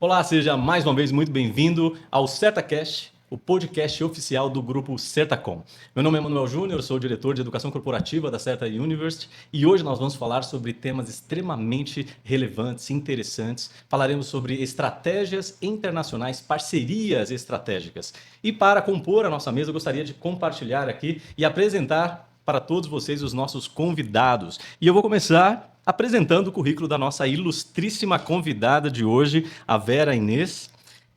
Olá, seja mais uma vez muito bem-vindo ao CertaCast, o podcast oficial do grupo Certacom. Meu nome é Manuel Júnior, sou o diretor de Educação Corporativa da Certa University e hoje nós vamos falar sobre temas extremamente relevantes e interessantes. Falaremos sobre estratégias internacionais, parcerias estratégicas. E para compor a nossa mesa, eu gostaria de compartilhar aqui e apresentar para todos vocês os nossos convidados. E eu vou começar apresentando o currículo da nossa ilustríssima convidada de hoje, a Vera Inês,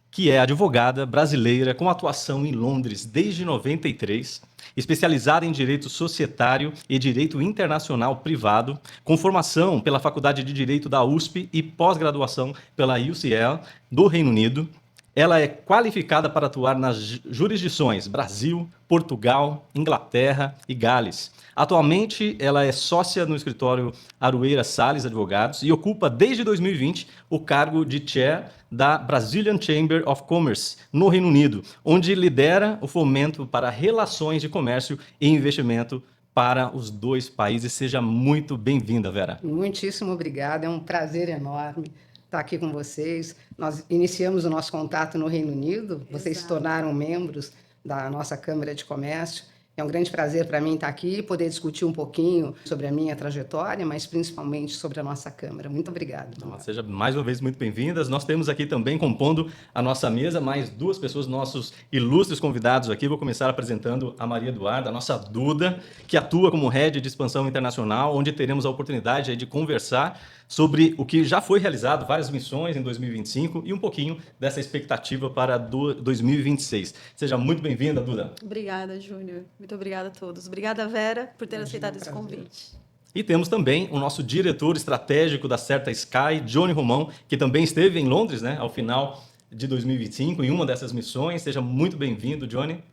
que é advogada brasileira com atuação em Londres desde 93, especializada em direito societário e direito internacional privado, com formação pela Faculdade de Direito da USP e pós-graduação pela UCL do Reino Unido. Ela é qualificada para atuar nas jurisdições Brasil, Portugal, Inglaterra e Gales. Atualmente, ela é sócia no escritório Aroeira Salles Advogados e ocupa, desde 2020, o cargo de Chair da Brazilian Chamber of Commerce, no Reino Unido, onde lidera o fomento para relações de comércio e investimento para os dois países. Seja muito bem-vinda, Vera. Muitíssimo obrigada, é um prazer enorme estar aqui com vocês. Nós iniciamos o nosso contato no Reino Unido, vocês se tornaram membros da nossa Câmara de Comércio. É um grande prazer para mim estar aqui e poder discutir um pouquinho sobre a minha trajetória, mas principalmente sobre a nossa Câmara. Muito obrigada. Seja mais uma vez muito bem-vindas. Nós temos aqui também, compondo a nossa mesa, mais duas pessoas, nossos ilustres convidados aqui. Vou começar apresentando a Maria Eduarda, a nossa Duda, que atua como Head de Expansão Internacional, onde teremos a oportunidade de conversar sobre o que já foi realizado, várias missões em 2025 e um pouquinho dessa expectativa para 2026. Seja muito bem-vinda, Duda. Obrigada, Júnior. Muito obrigada a todos. Obrigada, Vera, por ter aceitado esse convite. E temos também o nosso diretor estratégico da Certa Sky, Johnny Romão, que também esteve em Londres, né, ao final de 2025, em uma dessas missões. Seja muito bem-vindo, Johnny.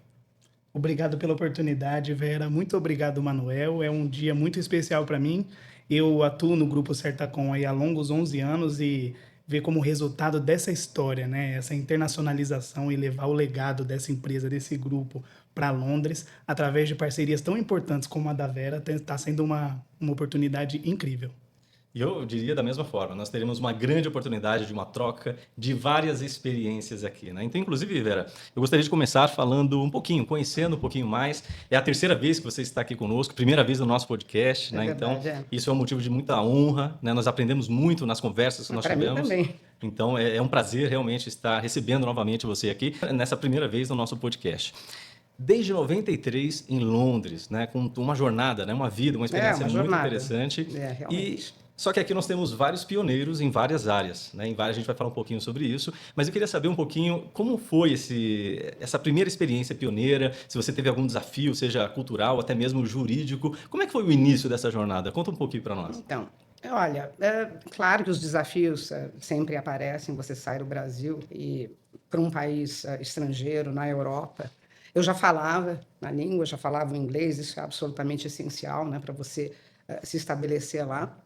Obrigado pela oportunidade, Vera. Muito obrigado, Manuel. É um dia muito especial para mim. Eu atuo no Grupo Certacom há longos 11 anos e ver como resultado dessa história, né, essa internacionalização e levar o legado dessa empresa, desse grupo para Londres, através de parcerias tão importantes como a da Vera, está sendo uma oportunidade incrível. E eu diria da mesma forma, nós teremos uma grande oportunidade de uma troca de várias experiências aqui, né? Então, inclusive, Vera, eu gostaria de começar falando um pouquinho, conhecendo um pouquinho mais. É a terceira vez que você está aqui conosco, primeira vez no nosso podcast, né? Verdade, então, isso é um motivo de muita honra, né? Nós aprendemos muito nas conversas que nós tivemos. Para mim também. Então, é um prazer realmente estar recebendo novamente você aqui, nessa primeira vez no nosso podcast. Desde 93 em Londres, né? Com uma jornada, né? Uma vida, uma experiência muito interessante. Realmente. Só que aqui nós temos vários pioneiros em várias áreas, né? A gente vai falar um pouquinho sobre isso, mas eu queria saber um pouquinho como foi essa primeira experiência pioneira, se você teve algum desafio, seja cultural, até mesmo jurídico. Como é que foi o início dessa jornada? Conta um pouquinho para nós. Então, olha, claro que os desafios sempre aparecem, você sai do Brasil e para um país estrangeiro, na Europa. Eu já falava na língua, já falava o inglês, isso é absolutamente essencial, né, para você se estabelecer lá.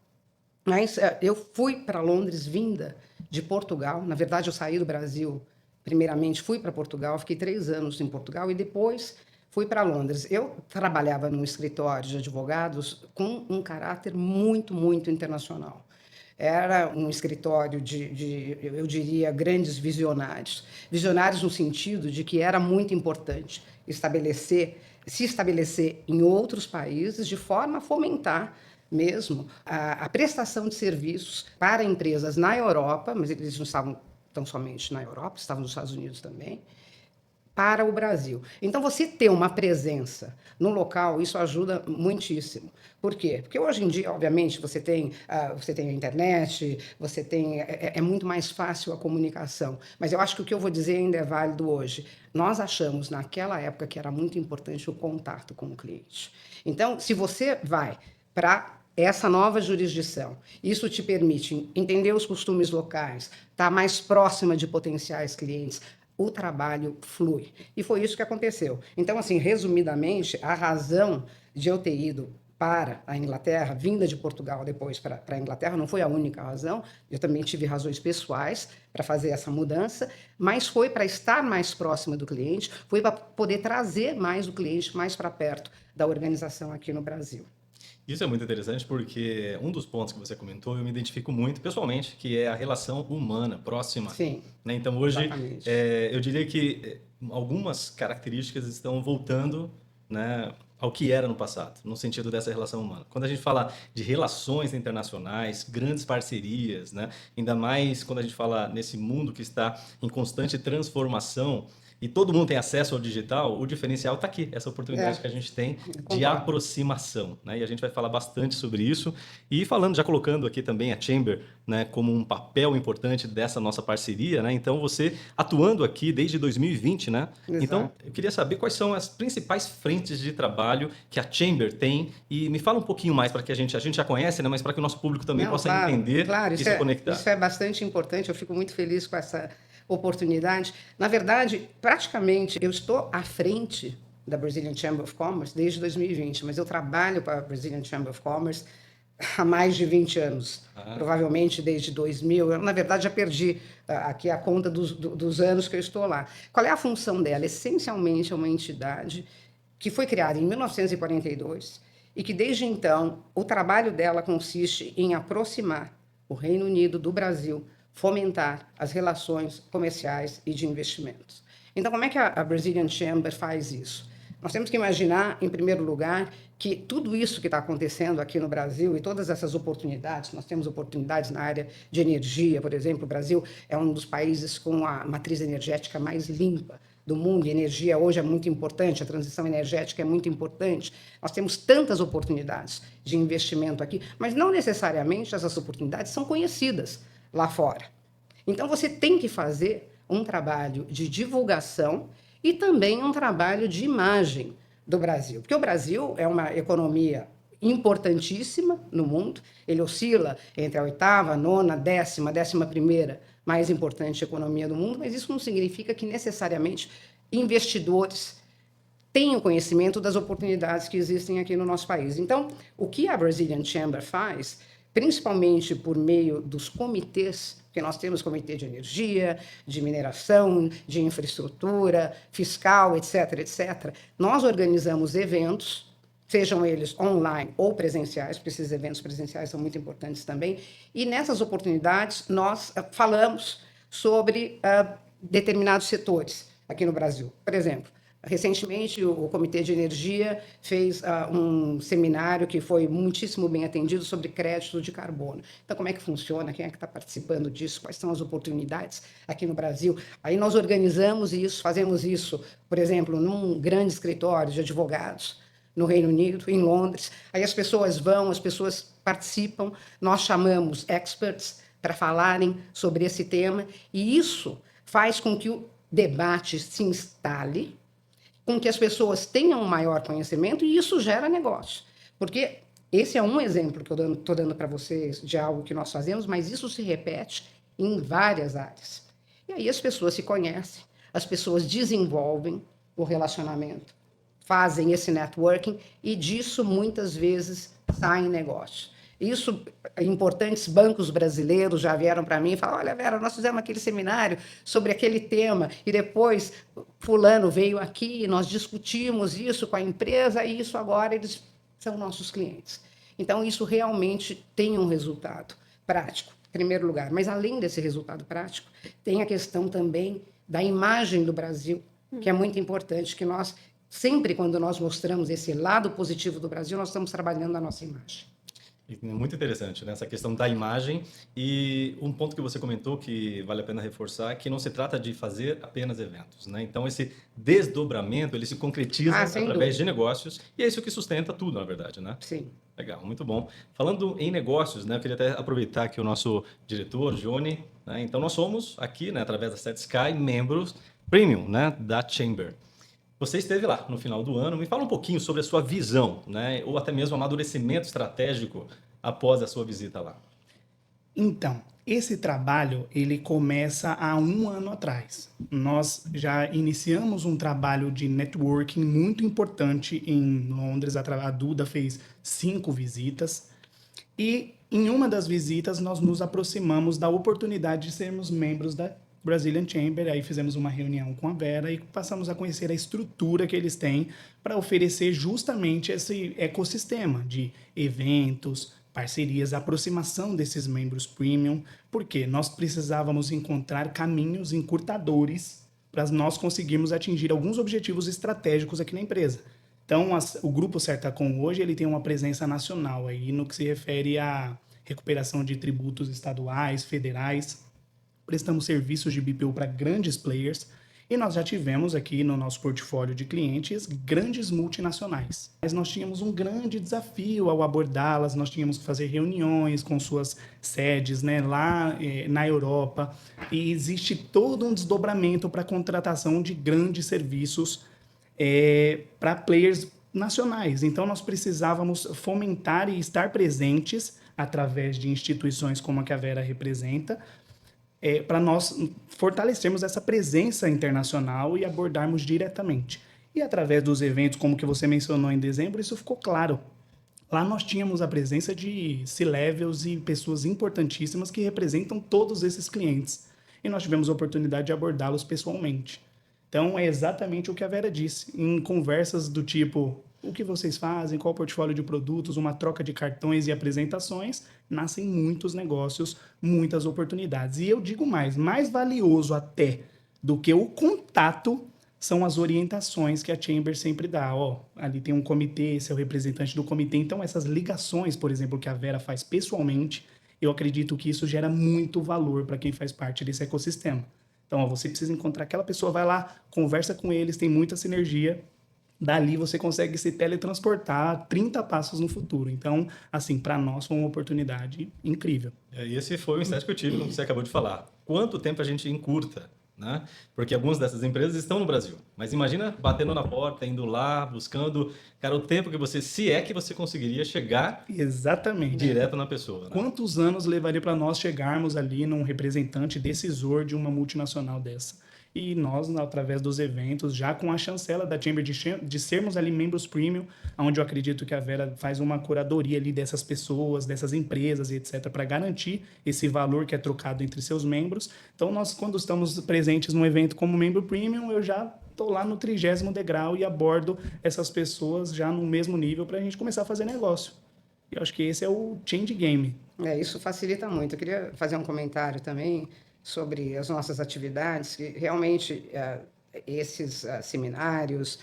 Mas eu fui para Londres vinda de Portugal. Na verdade, eu saí do Brasil, primeiramente fui para Portugal, fiquei 3 anos em Portugal e depois fui para Londres. Eu trabalhava num escritório de advogados com um caráter muito, muito internacional. Era um escritório eu diria, grandes visionários. Visionários no sentido de que era muito importante se estabelecer em outros países de forma a fomentar mesmo a prestação de serviços para empresas na Europa, mas eles não estavam tão somente na Europa, estavam nos Estados Unidos também, para o Brasil. Então, você ter uma presença no local, isso ajuda muitíssimo. Por quê? Porque hoje em dia, obviamente, você tem a internet, é muito mais fácil a comunicação. Mas eu acho que o que eu vou dizer ainda é válido hoje. Nós achamos, naquela época, que era muito importante o contato com o cliente. Então, se você vai para essa nova jurisdição, isso te permite entender os costumes locais, estar mais próxima de potenciais clientes, o trabalho flui. E foi isso que aconteceu. Então, assim, resumidamente, a razão de eu ter ido para a Inglaterra, vinda de Portugal depois para a Inglaterra, não foi a única razão, eu também tive razões pessoais para fazer essa mudança, mas foi para estar mais próxima do cliente, foi para poder trazer mais o cliente mais para perto da organização aqui no Brasil. Isso é muito interessante porque um dos pontos que você comentou, eu me identifico muito pessoalmente, que é a relação humana, próxima, Sim, né? Então hoje, exatamente. eu diria que algumas características estão voltando, né, ao que era no passado, no sentido dessa relação humana. Quando a gente fala de relações internacionais, grandes parcerias, né, ainda mais quando a gente fala nesse mundo que está em constante transformação e todo mundo tem acesso ao digital, o diferencial está aqui, essa oportunidade que a gente tem Eu de concordo. aproximação, né? E a gente vai falar bastante sobre isso. E falando, já colocando aqui também a Chamber, né, como um papel importante dessa nossa parceria, né? Então, você atuando aqui desde 2020, né? Então, Exato. eu queria saber quais são as principais frentes de trabalho que a Chamber tem e me fala um pouquinho mais para que a gente já conhece, né? Mas para que o nosso público também Não, possa claro, entender claro, e se conectar. isso é bastante importante, eu fico muito feliz com essa oportunidade. Na verdade, praticamente, eu estou à frente da Brazilian Chamber of Commerce desde 2020, mas eu trabalho para a Brazilian Chamber of Commerce há mais de 20 anos, provavelmente desde 2000. Eu, na verdade, já perdi aqui a conta dos anos que eu estou lá. Qual é a função dela? Essencialmente, é uma entidade que foi criada em 1942 e que, desde então, o trabalho dela consiste em aproximar o Reino Unido do Brasil, fomentar as relações comerciais e de investimentos. Então, como é que a Brazilian Chamber faz isso? Nós temos que imaginar, em primeiro lugar, que tudo isso que está acontecendo aqui no Brasil e todas essas oportunidades, nós temos oportunidades na área de energia, por exemplo, o Brasil é um dos países com a matriz energética mais limpa do mundo, e energia hoje é muito importante, a transição energética é muito importante. Nós temos tantas oportunidades de investimento aqui, mas não necessariamente essas oportunidades são conhecidas lá fora. Então, você tem que fazer um trabalho de divulgação e também um trabalho de imagem do Brasil, porque o Brasil é uma economia importantíssima no mundo, ele oscila entre a oitava, a nona, décima primeira mais importante economia do mundo, mas isso não significa que necessariamente investidores tenham conhecimento das oportunidades que existem aqui no nosso país. Então, o que a Brazilian Chamber faz, principalmente por meio dos comitês, porque nós temos comitê de energia, de mineração, de infraestrutura, fiscal, etc., etc., nós organizamos eventos, sejam eles online ou presenciais, porque esses eventos presenciais são muito importantes também, e nessas oportunidades nós falamos sobre determinados setores aqui no Brasil. Por exemplo, recentemente, o Comitê de Energia fez um seminário que foi muitíssimo bem atendido sobre crédito de carbono. Então, como é que funciona? Quem é que está participando disso? Quais são as oportunidades aqui no Brasil? Aí nós organizamos isso, fazemos isso, por exemplo, num grande escritório de advogados no Reino Unido, em Londres. Aí as pessoas vão, as pessoas participam, nós chamamos experts para falarem sobre esse tema, e isso faz com que o debate se instale, com que as pessoas tenham um maior conhecimento, e isso gera negócio. Porque esse é um exemplo que eu estou dando para vocês de algo que nós fazemos, mas isso se repete em várias áreas. E aí as pessoas se conhecem, as pessoas desenvolvem o relacionamento, fazem esse networking, e disso muitas vezes saem negócios. Isso, importantes bancos brasileiros já vieram para mim e falaram: olha, Vera, nós fizemos aquele seminário sobre aquele tema, e depois fulano veio aqui, nós discutimos isso com a empresa, e isso agora eles são nossos clientes. Então, isso realmente tem um resultado prático, em primeiro lugar. Mas, além desse resultado prático, tem a questão também da imagem do Brasil, que é muito importante, que nós, sempre quando nós mostramos esse lado positivo do Brasil, nós estamos trabalhando a nossa imagem. Muito interessante, né? Essa questão da imagem, e um ponto que você comentou que vale a pena reforçar, que não se trata de fazer apenas eventos, né? Então esse desdobramento, ele se concretiza através de negócios, e é isso que sustenta tudo, na verdade, né? Sim. Legal, muito bom. Falando em negócios, né, eu queria até aproveitar que o nosso diretor, Johnny, né, então nós somos aqui, né, através da SetSky, membros premium, né, da Chamber. Você esteve lá no final do ano. Me fala um pouquinho sobre a sua visão, né? Ou até mesmo amadurecimento estratégico após a sua visita lá. Então, esse trabalho ele começa há 1 ano atrás. Nós já iniciamos um trabalho de networking muito importante em Londres. A Duda fez 5 visitas. E em uma das visitas nós nos aproximamos da oportunidade de sermos membros da Brazilian Chamber, aí fizemos uma reunião com a Vera e passamos a conhecer a estrutura que eles têm para oferecer justamente esse ecossistema de eventos, parcerias, aproximação desses membros premium, porque nós precisávamos encontrar caminhos encurtadores para nós conseguirmos atingir alguns objetivos estratégicos aqui na empresa. Então, o Grupo Certacom hoje ele tem uma presença nacional aí no que se refere à recuperação de tributos estaduais, federais. Prestamos serviços de BPO para grandes players e nós já tivemos aqui no nosso portfólio de clientes grandes multinacionais. Mas nós tínhamos um grande desafio ao abordá-las, nós tínhamos que fazer reuniões com suas sedes, né, lá na Europa, e existe todo um desdobramento para a contratação de grandes serviços para players nacionais. Então, nós precisávamos fomentar e estar presentes através de instituições como a que a Vera representa, para nós fortalecermos essa presença internacional e abordarmos diretamente. E através dos eventos, como que você mencionou em dezembro, isso ficou claro. Lá nós tínhamos a presença de C-levels e pessoas importantíssimas que representam todos esses clientes. E nós tivemos a oportunidade de abordá-los pessoalmente. Então, é exatamente o que a Vera disse. Em conversas do tipo, o que vocês fazem, qual o portfólio de produtos, uma troca de cartões e apresentações, nascem muitos negócios, muitas oportunidades. E eu digo mais valioso até do que o contato são as orientações que a Chamber sempre dá. Ali tem um comitê, esse é o representante do comitê. Então, essas ligações, por exemplo, que a Vera faz pessoalmente, eu acredito que isso gera muito valor para quem faz parte desse ecossistema. Então, você precisa encontrar aquela pessoa, vai lá, conversa com eles, tem muita sinergia. Dali você consegue se teletransportar 30 passos no futuro. Então, assim, para nós foi uma oportunidade incrível. E esse foi o insight que eu tive, como você acabou de falar. Quanto tempo a gente encurta, né? Porque algumas dessas empresas estão no Brasil. Mas imagina batendo na porta, indo lá, buscando, cara, o tempo que você, se é que você conseguiria chegar exatamente direto na pessoa. Né? Quantos anos levaria para nós chegarmos ali num representante decisor de uma multinacional dessa? E nós, através dos eventos, já com a chancela da Chamber de sermos ali membros premium, onde eu acredito que a Vera faz uma curadoria ali dessas pessoas, dessas empresas e etc., para garantir esse valor que é trocado entre seus membros. Então, nós, quando estamos presentes num evento como membro premium, eu já estou lá no 30º degrau e abordo essas pessoas já no mesmo nível para a gente começar a fazer negócio. E eu acho que esse é o change game. Isso facilita muito. Eu queria fazer um comentário também sobre as nossas atividades, que realmente esses seminários,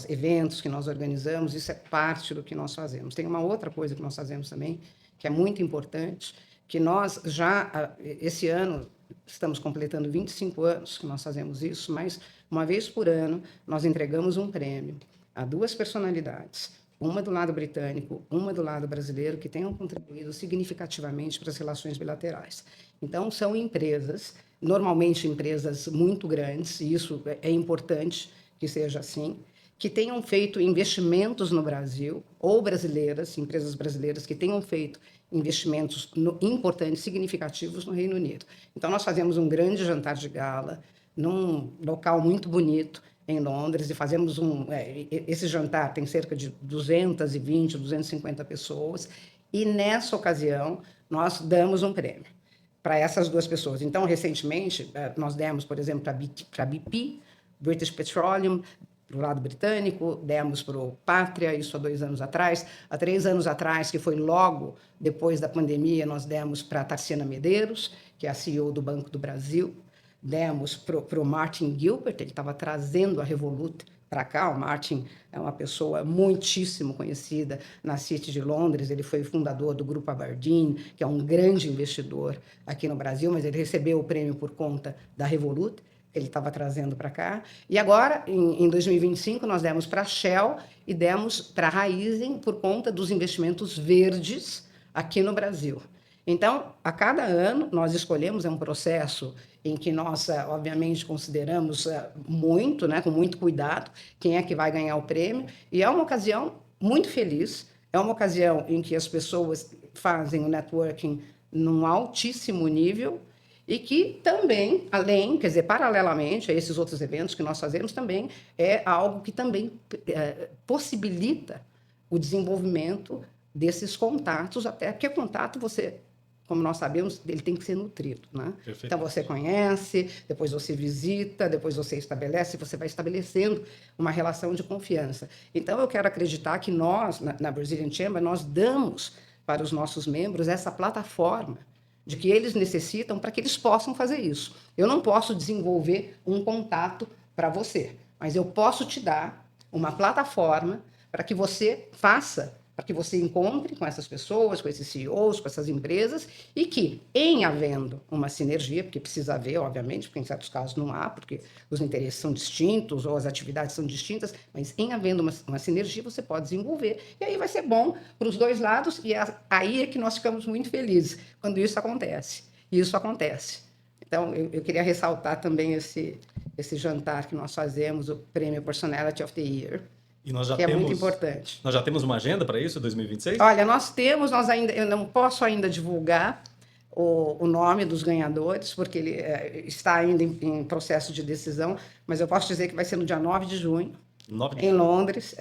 eventos que nós organizamos, isso é parte do que nós fazemos. Tem uma outra coisa que nós fazemos também, que é muito importante, que nós já, esse ano, estamos completando 25 anos que nós fazemos isso, mas uma vez por ano nós entregamos um prêmio a 2 personalidades, uma do lado britânico, uma do lado brasileiro, que tenham contribuído significativamente para as relações bilaterais. Então, são empresas, normalmente empresas muito grandes, e isso é importante que seja assim, que tenham feito investimentos no Brasil, ou brasileiras, empresas brasileiras que tenham feito investimentos importantes, significativos no Reino Unido. Então, nós fazemos um grande jantar de gala, num local muito bonito, em Londres, e fazemos esse jantar tem cerca de 220, 250 pessoas, e nessa ocasião nós damos um prêmio para essas 2 pessoas. Então, recentemente, nós demos, por exemplo, para a BP, British Petroleum, para o lado britânico, demos para o Pátria, isso há 2 anos atrás. Há 3 anos atrás, que foi logo depois da pandemia, nós demos para a Tarciana Medeiros, que é a CEO do Banco do Brasil. Demos para o Martin Gilbert, ele estava trazendo a Revolut para cá. O Martin é uma pessoa muitíssimo conhecida na City de Londres, ele foi fundador do Grupo Aberdeen, que é um grande investidor aqui no Brasil, mas ele recebeu o prêmio por conta da Revolut, que ele estava trazendo para cá. E agora, em 2025, nós demos para a Shell e demos para a Raizen por conta dos investimentos verdes aqui no Brasil. Então, a cada ano, nós escolhemos, é um processo em que nós, obviamente, consideramos muito, né, com muito cuidado, quem é que vai ganhar o prêmio, e é uma ocasião muito feliz, é uma ocasião em que as pessoas fazem o networking num altíssimo nível, e que também, paralelamente a esses outros eventos que nós fazemos, também é algo que também possibilita o desenvolvimento desses contatos, até porque contato você como nós sabemos, ele tem que ser nutrido, né? Perfeito. Então, você conhece, depois você visita, depois você estabelece, você vai estabelecendo uma relação de confiança. Então, eu quero acreditar que nós, na Brazilian Chamber, nós damos para os nossos membros essa plataforma de que eles necessitam para que eles possam fazer isso. Eu não posso desenvolver um contato para você, mas eu posso te dar uma plataforma para que você faça, para que você encontre com essas pessoas, com esses CEOs, com essas empresas, e que, em havendo uma sinergia, porque precisa haver, obviamente, porque em certos casos não há, porque os interesses são distintos ou as atividades são distintas, mas em havendo uma sinergia, você pode desenvolver. E aí vai ser bom para os dois lados, e aí é que nós ficamos muito felizes quando isso acontece. E isso acontece. Então, eu queria ressaltar também esse jantar que nós fazemos, o Prêmio Personality of the Year, E nós já que é temos, muito importante. Nós já temos uma agenda para isso, 2026? Olha, eu não posso ainda divulgar o nome dos ganhadores, porque ele está ainda em processo de decisão, mas eu posso dizer que vai ser no dia 9 de junho, 9 de em Londres,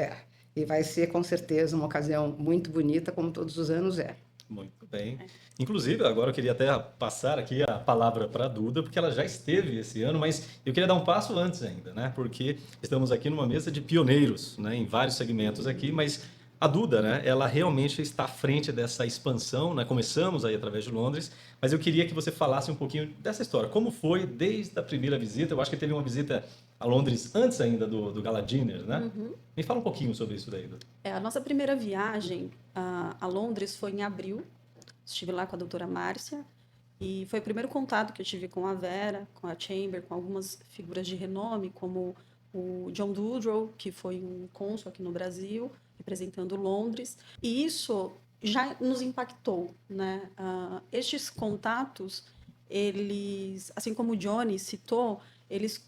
e vai ser, com certeza, uma ocasião muito bonita, como todos os anos é. Muito bem. Inclusive, agora eu queria até passar aqui a palavra para a Duda, porque ela já esteve esse ano, mas eu queria dar um passo antes ainda, né? Porque estamos aqui numa mesa de pioneiros, né? Em vários segmentos aqui, mas a Duda, né? Ela realmente está à frente dessa expansão, né? Começamos aí através de Londres, mas eu queria que você falasse um pouquinho dessa história. Como foi desde a primeira visita? Eu acho que teve uma visita a Londres antes ainda do Gala Dinner, né? Me fala um pouquinho sobre isso daí, Duda. A nossa primeira viagem a Londres foi em abril. Estive lá com a doutora Márcia e foi o primeiro contato que eu tive com a Vera, com a Chamber, com algumas figuras de renome, como o John Dudrow, que foi um cônsul aqui no Brasil, representando Londres. E isso já nos impactou, né? Estes contatos, eles, assim como o Johnny citou, eles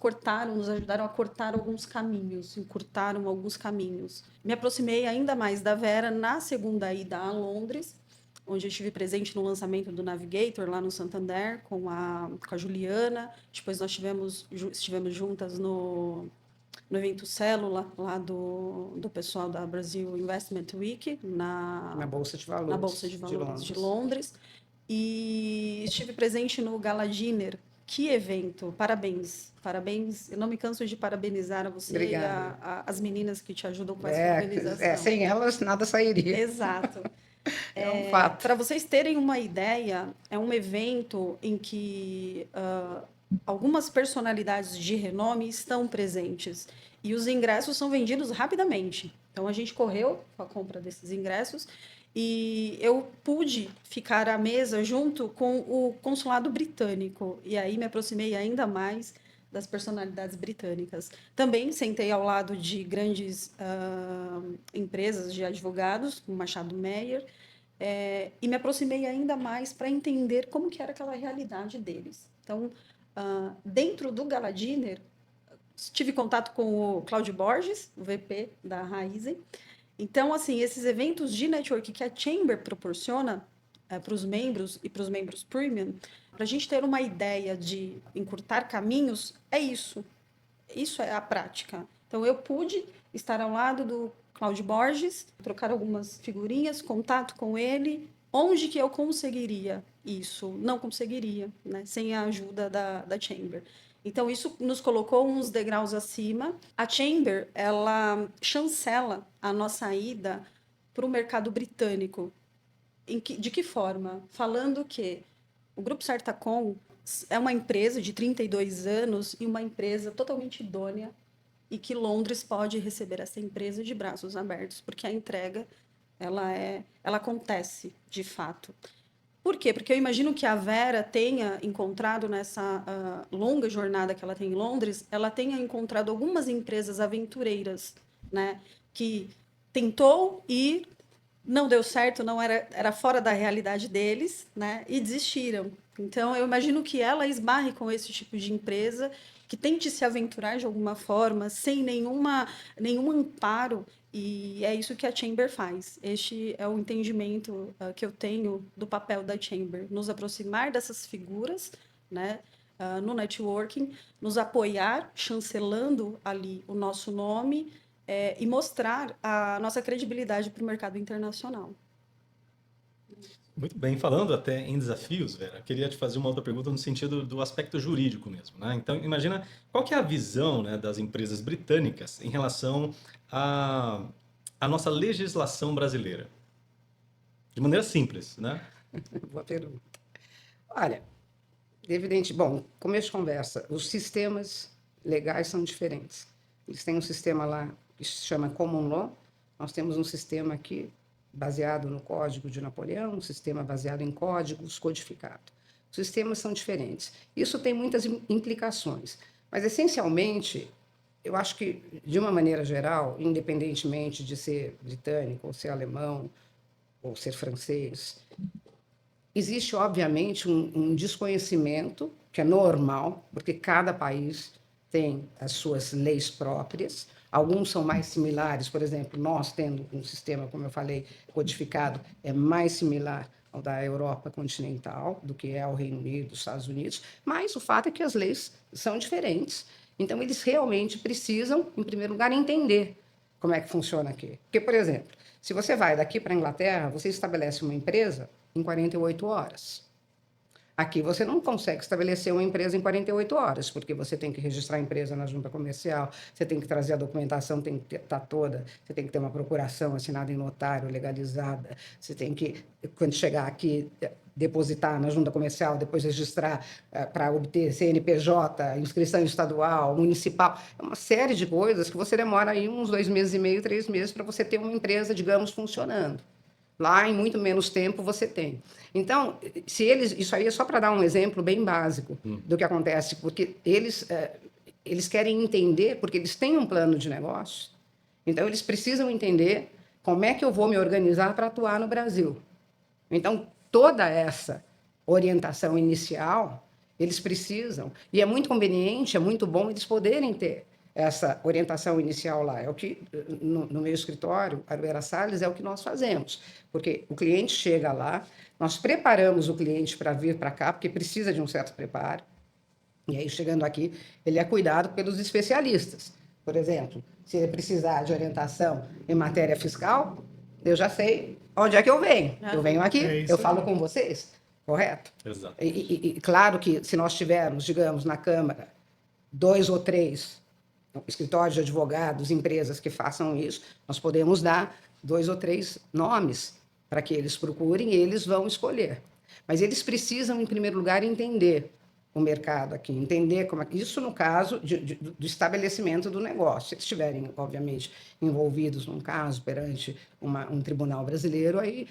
nos ajudaram a cortar alguns caminhos, encurtaram alguns caminhos. Me aproximei ainda mais da Vera na segunda ida a Londres, onde eu estive presente no lançamento do Navigator, lá no Santander, com a Juliana. Depois nós estivemos juntas no evento Célula, lá do pessoal da Brasil Investment Week, Na Bolsa de Valores, na Bolsa de Valores de Londres. E estive presente no Gala Dinner. Que evento! Parabéns, parabéns. Eu não me canso de parabenizar a você Obrigada. e as meninas que te ajudam com essa organização. Sem elas, nada sairia. Exato. É um fato. Para vocês terem uma ideia, é um evento em que algumas personalidades de renome estão presentes e os ingressos são vendidos rapidamente. Então, a gente correu com a compra desses ingressos e eu pude ficar à mesa junto com o consulado britânico. E aí me aproximei ainda mais das personalidades britânicas. Também sentei ao lado de grandes empresas de advogados, como Machado Meyer, e me aproximei ainda mais para entender como que era aquela realidade deles. Então, dentro do Gala Dinner, tive contato com o Cláudio Borges, o VP da Raizen. Então, assim, esses eventos de network que a Chamber proporciona para os membros e para os membros premium, para a gente ter uma ideia de encurtar caminhos, é isso. Isso é a prática. Então, eu pude estar ao lado do Cláudio Borges, trocar algumas figurinhas, contato com ele. Onde que eu conseguiria isso? Não conseguiria, né? Sem a ajuda da Chamber. Então, isso nos colocou uns degraus acima. A Chamber, ela chancela a nossa ida para o mercado britânico. De que forma? Falando que o Grupo Certacom é uma empresa de 32 anos e uma empresa totalmente idônea e que Londres pode receber essa empresa de braços abertos, porque a entrega ela acontece de fato. Por quê? Porque eu imagino que a Vera tenha encontrado nessa longa jornada que ela tem em Londres, ela tenha encontrado algumas empresas aventureiras, né, que tentou ir, não deu certo, não era fora da realidade deles, né, e desistiram. Então, eu imagino que ela esbarre com esse tipo de empresa, que tente se aventurar de alguma forma, sem nenhum amparo, e é isso que a Chamber faz. Este é o entendimento que eu tenho do papel da Chamber, nos aproximar dessas figuras, né, no networking, nos apoiar, chancelando ali o nosso nome, e mostrar a nossa credibilidade para o mercado internacional. Muito bem, falando até em desafios, Vera, eu queria te fazer uma outra pergunta no sentido do aspecto jurídico mesmo, né? Então, imagina qual que é a visão, né, das empresas britânicas em relação à, à nossa legislação brasileira? De maneira simples, né? Boa pergunta. Olha, evidente, bom, começo de conversa, os sistemas legais são diferentes. Eles têm um sistema lá que se chama Common Law, nós temos um sistema aqui baseado no Código de Napoleão, um sistema baseado em códigos codificados. Os sistemas são diferentes. Isso tem muitas implicações, mas essencialmente, eu acho que, de uma maneira geral, independentemente de ser britânico, ou ser alemão, ou ser francês, existe, obviamente, um desconhecimento, que é normal, porque cada país tem as suas leis próprias. Alguns são mais similares, por exemplo, nós tendo um sistema, como eu falei, codificado, é mais similar ao da Europa continental do que é ao Reino Unido, Estados Unidos, mas o fato é que as leis são diferentes. Então, eles realmente precisam, em primeiro lugar, entender como é que funciona aqui. Porque, por exemplo, se você vai daqui para a Inglaterra, você estabelece uma empresa em 48 horas. Aqui você não consegue estabelecer uma empresa em 48 horas, porque você tem que registrar a empresa na junta comercial, você tem que trazer a documentação, tem que estar toda, você tem que ter uma procuração assinada em notário, legalizada, você tem que, quando chegar aqui, depositar na junta comercial, depois registrar para obter CNPJ, inscrição estadual, municipal, é uma série de coisas que você demora aí uns 2 meses e meio, 3 meses para você ter uma empresa, digamos, funcionando. Lá, em muito menos tempo, você tem. Então, se eles, isso aí é só para dar um exemplo bem básico do que acontece, porque eles querem entender, porque eles têm um plano de negócio, então eles precisam entender como é que eu vou me organizar para atuar no Brasil. Então, toda essa orientação inicial, eles precisam, e é muito conveniente, é muito bom eles poderem ter essa orientação inicial lá. É o que, no meu escritório, Aruera Salles, é o que nós fazemos. Porque o cliente chega lá, nós preparamos o cliente para vir para cá, porque precisa de um certo preparo. E aí, chegando aqui, ele é cuidado pelos especialistas. Por exemplo, se ele precisar de orientação em matéria fiscal, eu já sei onde é que eu venho. Eu venho aqui, eu falo com vocês, correto? Exato. E claro que se nós tivermos, digamos, na Câmara, 2 ou 3 escritórios de advogados, empresas que façam isso, nós podemos dar 2 ou 3 nomes para que eles procurem e eles vão escolher. Mas eles precisam, em primeiro lugar, entender o mercado aqui, entender como é isso no caso do estabelecimento do negócio. Se eles estiverem, obviamente, envolvidos num caso perante um tribunal brasileiro, aí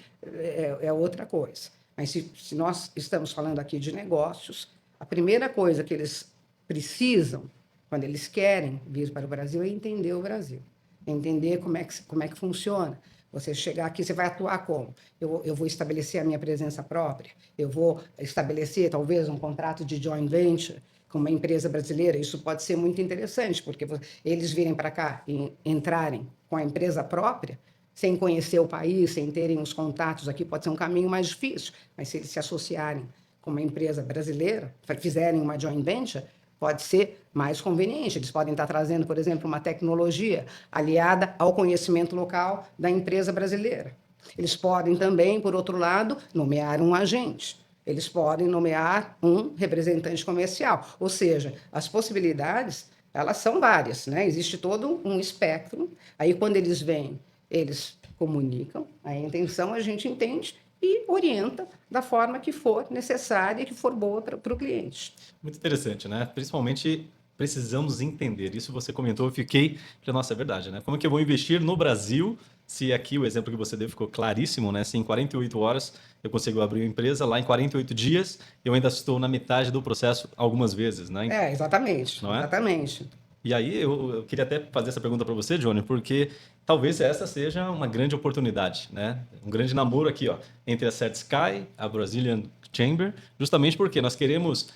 é outra coisa. Mas se nós estamos falando aqui de negócios, a primeira coisa que eles precisam quando eles querem vir para o Brasil, é entender o Brasil. Entender como é que funciona. Você chegar aqui, você vai atuar como? Eu vou estabelecer a minha presença própria, eu vou estabelecer, talvez, um contrato de joint venture com uma empresa brasileira. Isso pode ser muito interessante, porque eles virem para cá e entrarem com a empresa própria, sem conhecer o país, sem terem os contatos aqui, pode ser um caminho mais difícil. Mas se eles se associarem com uma empresa brasileira, fizerem uma joint venture, pode ser mais conveniente. Eles podem estar trazendo, por exemplo, uma tecnologia aliada ao conhecimento local da empresa brasileira. Eles podem também, por outro lado, nomear um agente. Eles podem nomear um representante comercial. Ou seja, as possibilidades, elas são várias, né? Existe todo um espectro. Aí, quando eles vêm, eles comunicam a intenção, a gente entende e orienta da forma que for necessária e que for boa para o cliente. Muito interessante, né? Principalmente precisamos entender. Isso você comentou, eu fiquei, nossa, é verdade, né? Como é que eu vou investir no Brasil se aqui o exemplo que você deu ficou claríssimo, né? Se em 48 horas eu consigo abrir uma empresa, lá em 48 dias eu ainda estou na metade do processo algumas vezes, né? Exatamente. Não é? Exatamente. E aí eu queria até fazer essa pergunta para você, Johnny, porque talvez essa seja uma grande oportunidade, né? Um grande namoro aqui, ó, entre a CertSky, a Brazilian Chamber, justamente porque nós queremos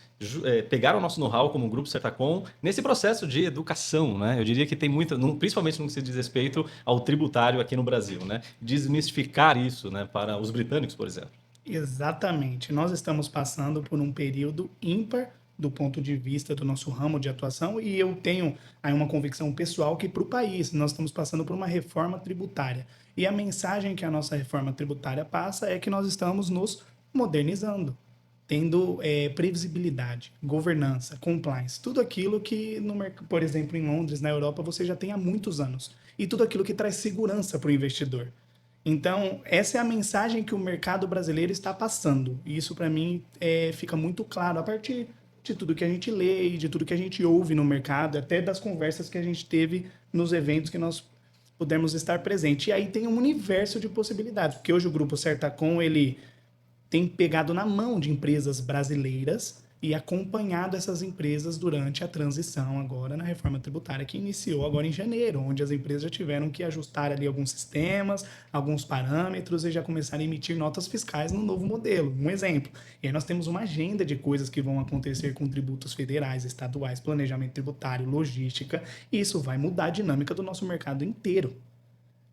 pegar o nosso know-how como grupo Certacom nesse processo de educação, né? Eu diria que tem muita, principalmente no que se diz respeito ao tributário aqui no Brasil, né? Desmistificar isso, né, para os britânicos, por exemplo. Exatamente. Nós estamos passando por um período ímpar do ponto de vista do nosso ramo de atuação, e eu tenho aí uma convicção pessoal que para o país nós estamos passando por uma reforma tributária. E a mensagem que a nossa reforma tributária passa é que nós estamos nos modernizando, tendo previsibilidade, governança, compliance, tudo aquilo que, por exemplo, em Londres, na Europa, você já tem há muitos anos. E tudo aquilo que traz segurança para o investidor. Então, essa é a mensagem que o mercado brasileiro está passando. E isso, para mim, fica muito claro a partir de tudo que a gente lê e de tudo que a gente ouve no mercado, até das conversas que a gente teve nos eventos que nós pudemos estar presentes. E aí tem um universo de possibilidades, porque hoje o Grupo Certacom, ele tem pegado na mão de empresas brasileiras e acompanhado essas empresas durante a transição agora na reforma tributária que iniciou agora em janeiro, onde as empresas já tiveram que ajustar ali alguns sistemas, alguns parâmetros e já começaram a emitir notas fiscais no novo modelo. Um exemplo. E aí nós temos uma agenda de coisas que vão acontecer com tributos federais, estaduais, planejamento tributário, logística, e isso vai mudar a dinâmica do nosso mercado inteiro.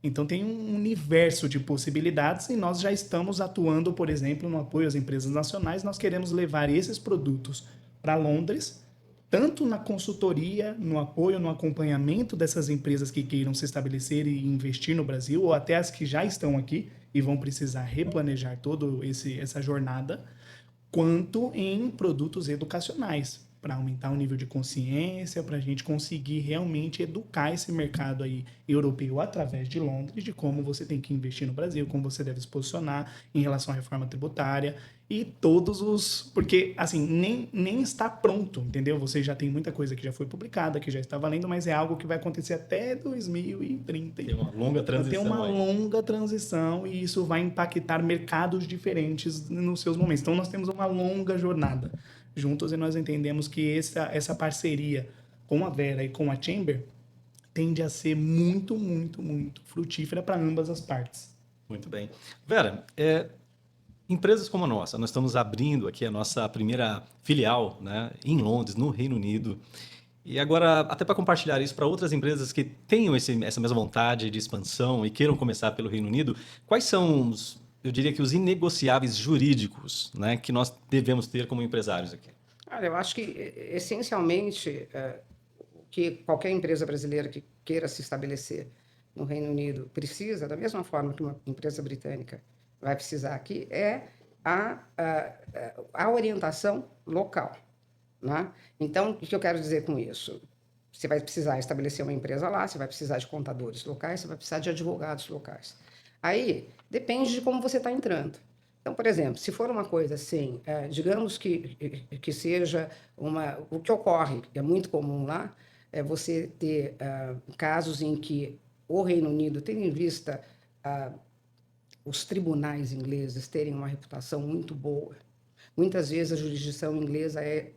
Então tem um universo de possibilidades e nós já estamos atuando, por exemplo, no apoio às empresas nacionais. Nós queremos levar esses produtos para Londres, tanto na consultoria, no apoio, no acompanhamento dessas empresas que queiram se estabelecer e investir no Brasil, ou até as que já estão aqui e vão precisar replanejar toda essa jornada, quanto em produtos educacionais, para aumentar o nível de consciência, para a gente conseguir realmente educar esse mercado aí europeu através de Londres, de como você tem que investir no Brasil, como você deve se posicionar em relação à reforma tributária e todos os... Porque, assim, nem está pronto, entendeu? Você já tem muita coisa que já foi publicada, que já está valendo, mas é algo que vai acontecer até 2030. Tem uma longa transição. Tem uma longa transição e isso vai impactar mercados diferentes nos seus momentos. Então, nós temos uma longa jornada juntos e nós entendemos que essa parceria com a Vera e com a Chamber tende a ser muito, muito, muito frutífera para ambas as partes. Muito bem. Vera, empresas como a nossa, nós estamos abrindo aqui a nossa primeira filial, né, em Londres, no Reino Unido. E agora, até para compartilhar isso para outras empresas que tenham essa mesma vontade de expansão e queiram começar pelo Reino Unido, quais são eu diria que os inegociáveis jurídicos, né, que nós devemos ter como empresários aqui? Olha, eu acho que, essencialmente, o que qualquer empresa brasileira que queira se estabelecer no Reino Unido precisa, da mesma forma que uma empresa britânica vai precisar aqui, é a orientação local. Né? Então, o que eu quero dizer com isso? Você vai precisar estabelecer uma empresa lá, você vai precisar de contadores locais, você vai precisar de advogados locais. Aí, depende de como você está entrando. Então, por exemplo, se for uma coisa assim, digamos que seja o que ocorre, é muito comum lá, é você ter casos em que o Reino Unido, tendo em vista os tribunais ingleses terem uma reputação muito boa, muitas vezes a jurisdição inglesa é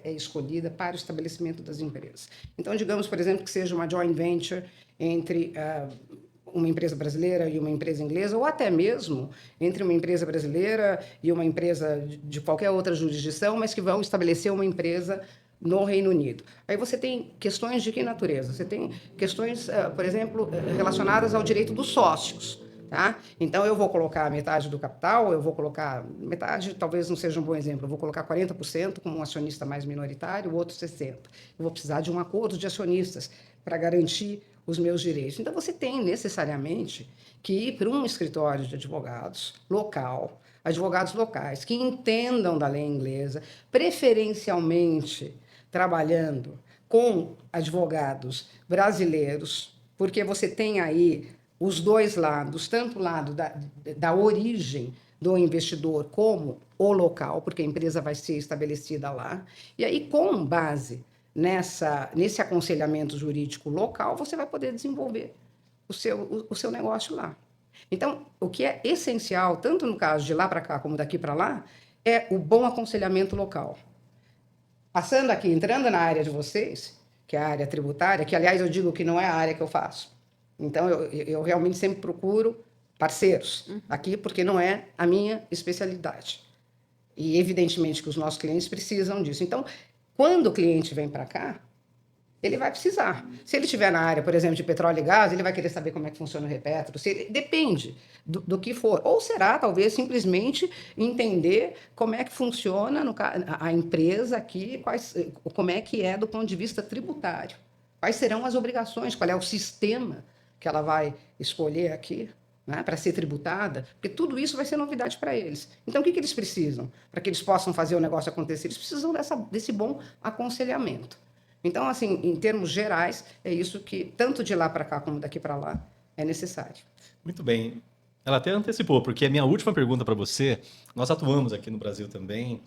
escolhida para o estabelecimento das empresas. Então, digamos, por exemplo, que seja uma joint venture entre uma empresa brasileira e uma empresa inglesa, ou até mesmo entre uma empresa brasileira e uma empresa de qualquer outra jurisdição, mas que vão estabelecer uma empresa no Reino Unido. Aí você tem questões de que natureza? Você tem questões, por exemplo, relacionadas ao direito dos sócios. Tá? Então, eu vou colocar metade do capital, eu vou colocar metade, talvez não seja um bom exemplo, eu vou colocar 40% como um acionista mais minoritário, o outro 60%. Eu vou precisar de um acordo de acionistas para garantir os meus direitos. Então, você tem necessariamente que ir para um escritório de advogados local, advogados locais que entendam da lei inglesa, preferencialmente trabalhando com advogados brasileiros, porque você tem aí os dois lados, tanto o lado da origem do investidor como o local, porque a empresa vai ser estabelecida lá. E aí, com base nesse aconselhamento jurídico local, você vai poder desenvolver o seu negócio lá. Então, o que é essencial, tanto no caso de lá para cá como daqui para lá, é o bom aconselhamento local. Passando aqui, entrando na área de vocês, que é a área tributária, que, aliás, eu digo que não é a área que eu faço. Então, eu realmente sempre procuro parceiros aqui, porque não é a minha especialidade. E, evidentemente, que os nossos clientes precisam disso. Então, quando o cliente vem para cá, ele vai precisar. Se ele estiver na área, por exemplo, de petróleo e gás, ele vai querer saber como é que funciona o Repetro. Depende do que for. Ou será, talvez, simplesmente entender como é que funciona a empresa aqui, como é que é do ponto de vista tributário. Quais serão as obrigações, qual é o sistema que ela vai escolher aqui, né, para ser tributada, porque tudo isso vai ser novidade para eles. Então, o que eles precisam? Para que eles possam fazer o negócio acontecer, eles precisam desse bom aconselhamento. Então, assim, em termos gerais, é isso que, tanto de lá para cá como daqui para lá, é necessário. Muito bem. Ela até antecipou, porque a minha última pergunta para você, nós atuamos aqui no Brasil também,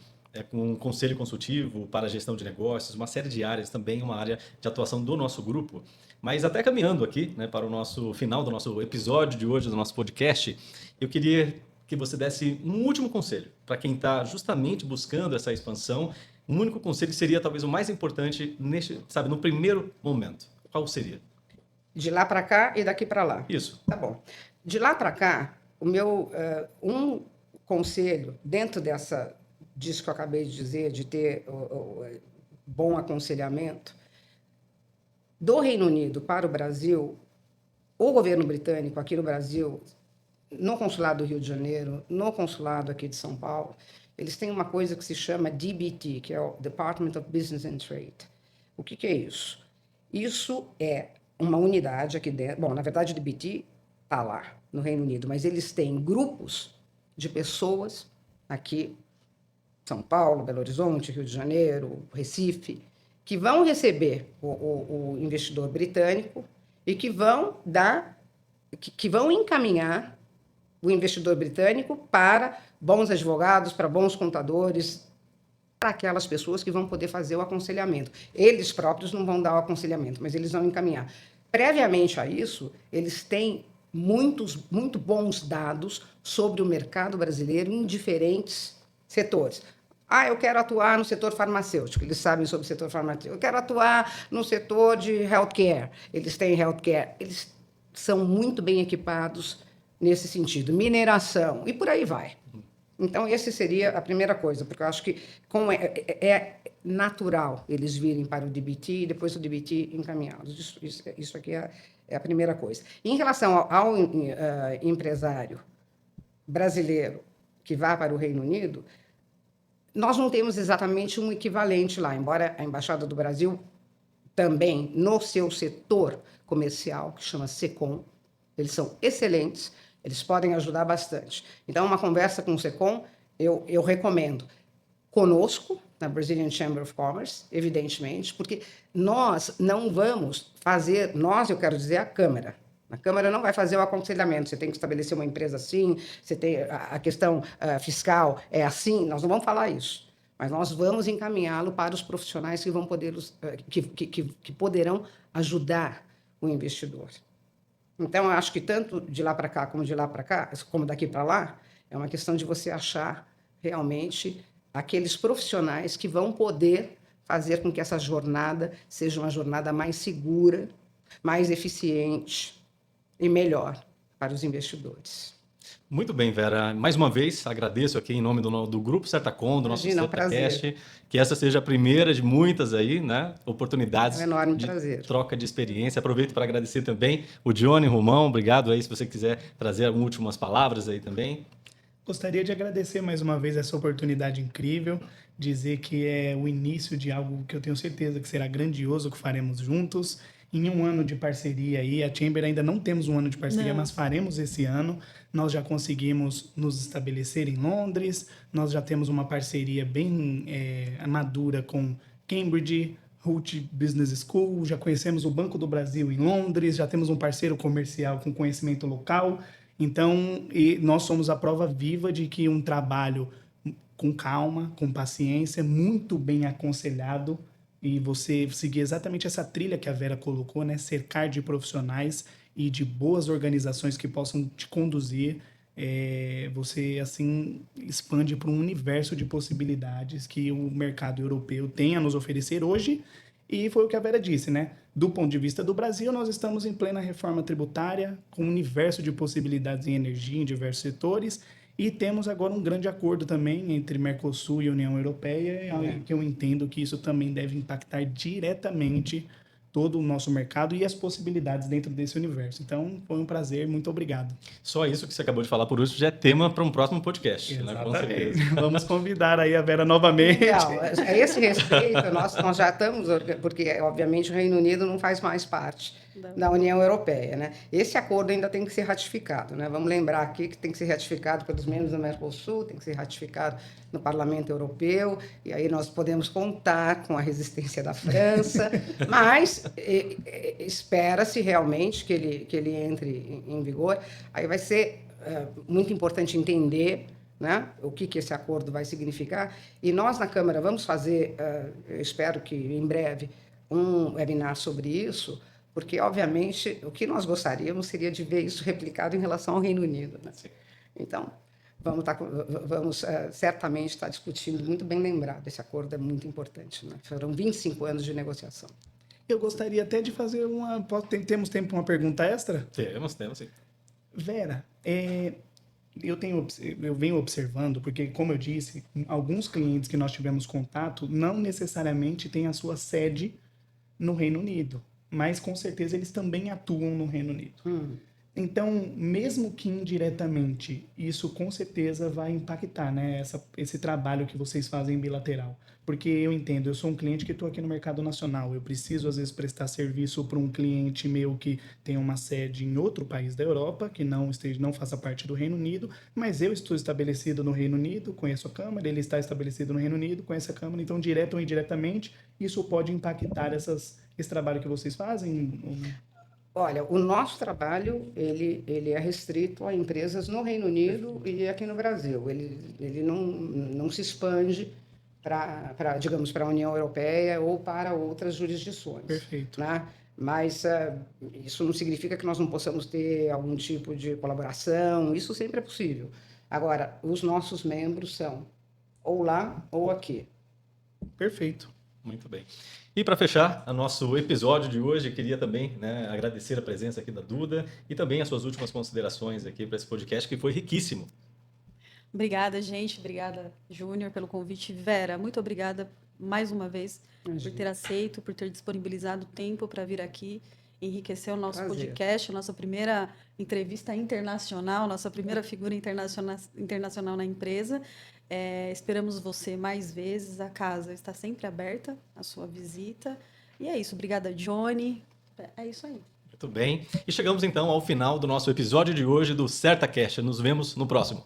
com um conselho consultivo para a gestão de negócios, uma série de áreas também, uma área de atuação do nosso grupo. Mas até caminhando aqui, né, para o nosso final do nosso episódio de hoje, do nosso podcast, eu queria que você desse um último conselho para quem está justamente buscando essa expansão. Um único conselho que seria talvez o mais importante no primeiro momento. Qual seria? De lá para cá e daqui para lá. Isso. Tá bom. De lá para cá, o meu um conselho dentro disso que eu acabei de dizer, de ter o bom aconselhamento, do Reino Unido para o Brasil, o governo britânico aqui no Brasil, no consulado do Rio de Janeiro, no consulado aqui de São Paulo, eles têm uma coisa que se chama DBT, que é o Department of Business and Trade. O que é isso? Isso é uma unidade aqui dentro. Bom, na verdade, o DBT está lá no Reino Unido, mas eles têm grupos de pessoas aqui, São Paulo, Belo Horizonte, Rio de Janeiro, Recife, que vão receber o investidor britânico e que vão encaminhar o investidor britânico para bons advogados, para bons contadores, para aquelas pessoas que vão poder fazer o aconselhamento. Eles próprios não vão dar o aconselhamento, mas eles vão encaminhar. Previamente a isso, eles têm muito bons dados sobre o mercado brasileiro em diferentes setores. Eu quero atuar no setor farmacêutico, eles sabem sobre o setor farmacêutico. Eu quero atuar no setor de healthcare, eles têm healthcare. Eles são muito bem equipados nesse sentido. Mineração, e por aí vai. Então, essa seria a primeira coisa, porque eu acho que como é natural eles virem para o DBT e depois o DBT encaminhados. Isso aqui é a primeira coisa. Em relação ao empresário brasileiro que vá para o Reino Unido, nós não temos exatamente um equivalente lá, embora a Embaixada do Brasil também, no seu setor comercial, que chama SECOM, eles são excelentes, eles podem ajudar bastante. Então, uma conversa com o SECOM, eu recomendo. Conosco, na Brazilian Chamber of Commerce, evidentemente, porque nós não vamos fazer, eu quero dizer a Câmara. A Câmara não vai fazer o aconselhamento, você tem que estabelecer uma empresa assim, você tem a questão fiscal é assim, nós não vamos falar isso. Mas nós vamos encaminhá-lo para os profissionais que vão poder, que poderão ajudar o investidor. Então, eu acho que tanto de lá para cá, como daqui para lá, é uma questão de você achar realmente aqueles profissionais que vão poder fazer com que essa jornada seja uma jornada mais segura, mais eficiente e melhor para os investidores. Muito bem, Vera. Mais uma vez, agradeço aqui em nome do Grupo Certacom, do nosso CertaCast, que essa seja a primeira de muitas aí, né? Oportunidades de troca de experiência. Aproveito para agradecer também o Johnny, Romão, obrigado aí, se você quiser trazer últimas palavras aí também. Gostaria de agradecer mais uma vez essa oportunidade incrível, dizer que é o início de algo que eu tenho certeza que será grandioso, que faremos juntos. Em um ano de parceria aí, a Chamber ainda não temos um ano de parceria, mas faremos esse ano. Nós já conseguimos nos estabelecer em Londres, nós já temos uma parceria bem madura com Cambridge, Hult Business School, já conhecemos o Banco do Brasil em Londres, já temos um parceiro comercial com conhecimento local. Então, nós somos a prova viva de que um trabalho com calma, com paciência, muito bem aconselhado, e você seguir exatamente essa trilha que a Vera colocou, né? Cercar de profissionais e de boas organizações que possam te conduzir, você, assim, expande para um universo de possibilidades que o mercado europeu tem a nos oferecer hoje. E foi o que a Vera disse, né? Do ponto de vista do Brasil, nós estamos em plena reforma tributária, com um universo de possibilidades em energia em diversos setores, e temos agora um grande acordo também entre Mercosul e União Europeia, que eu entendo que isso também deve impactar diretamente todo o nosso mercado e as possibilidades dentro desse universo. Então, foi um prazer, muito obrigado. Só isso que você acabou de falar por último já é tema para um próximo podcast. Né? Com certeza. Vamos convidar aí a Vera novamente. Legal. A esse respeito, nós já estamos, porque obviamente o Reino Unido não faz mais parte da União Europeia, né? Esse acordo ainda tem que ser ratificado, né? Vamos lembrar aqui que tem que ser ratificado pelos membros do Mercosul, tem que ser ratificado no Parlamento Europeu, e aí nós podemos contar com a resistência da França, mas espera-se realmente que ele entre em vigor. Aí vai ser muito importante entender, né, o que esse acordo vai significar, e nós na Câmara vamos fazer, eu espero que em breve, um webinar sobre isso, porque, obviamente, o que nós gostaríamos seria de ver isso replicado em relação ao Reino Unido, né? Então, vamos certamente estar discutindo, muito bem lembrado, esse acordo é muito importante, né? Foram 25 anos de negociação. Eu gostaria até de fazer temos tempo para uma pergunta extra? Temos, sim. Vera, eu venho observando, porque, como eu disse, alguns clientes que nós tivemos contato não necessariamente têm a sua sede no Reino Unido, mas com certeza eles também atuam no Reino Unido. Então, mesmo que indiretamente, isso com certeza vai impactar, né, esse trabalho que vocês fazem bilateral. Porque eu entendo, eu sou um cliente que estou aqui no mercado nacional, eu preciso às vezes prestar serviço para um cliente meu que tem uma sede em outro país da Europa, que não faça parte do Reino Unido, mas eu estou estabelecido no Reino Unido, conheço a Câmara, ele está estabelecido no Reino Unido, conhece a Câmara, então, direto ou indiretamente, isso pode impactar esse trabalho que vocês fazem? Olha, o nosso trabalho ele é restrito a empresas no Reino Unido e aqui no Brasil. Ele não se expande digamos, para a União Europeia ou para outras jurisdições. Perfeito. Né? Mas isso não significa que nós não possamos ter algum tipo de colaboração, isso sempre é possível. Agora, os nossos membros são ou lá ou aqui. Perfeito. Muito bem. E para fechar o nosso episódio de hoje, queria também, né, agradecer a presença aqui da Duda e também as suas últimas considerações aqui para esse podcast, que foi riquíssimo. Obrigada, gente. Obrigada, Júnior, pelo convite. Vera, muito obrigada mais uma vez por ter aceito, por ter disponibilizado tempo para vir aqui enriquecer o nosso podcast, a nossa primeira entrevista internacional, nossa primeira figura internacional na empresa. Esperamos você mais vezes. A casa está sempre aberta, a sua visita. E é isso. Obrigada, Johnny. É isso aí. Muito bem. E chegamos então ao final do nosso episódio de hoje do CertaCast. Nos vemos no próximo.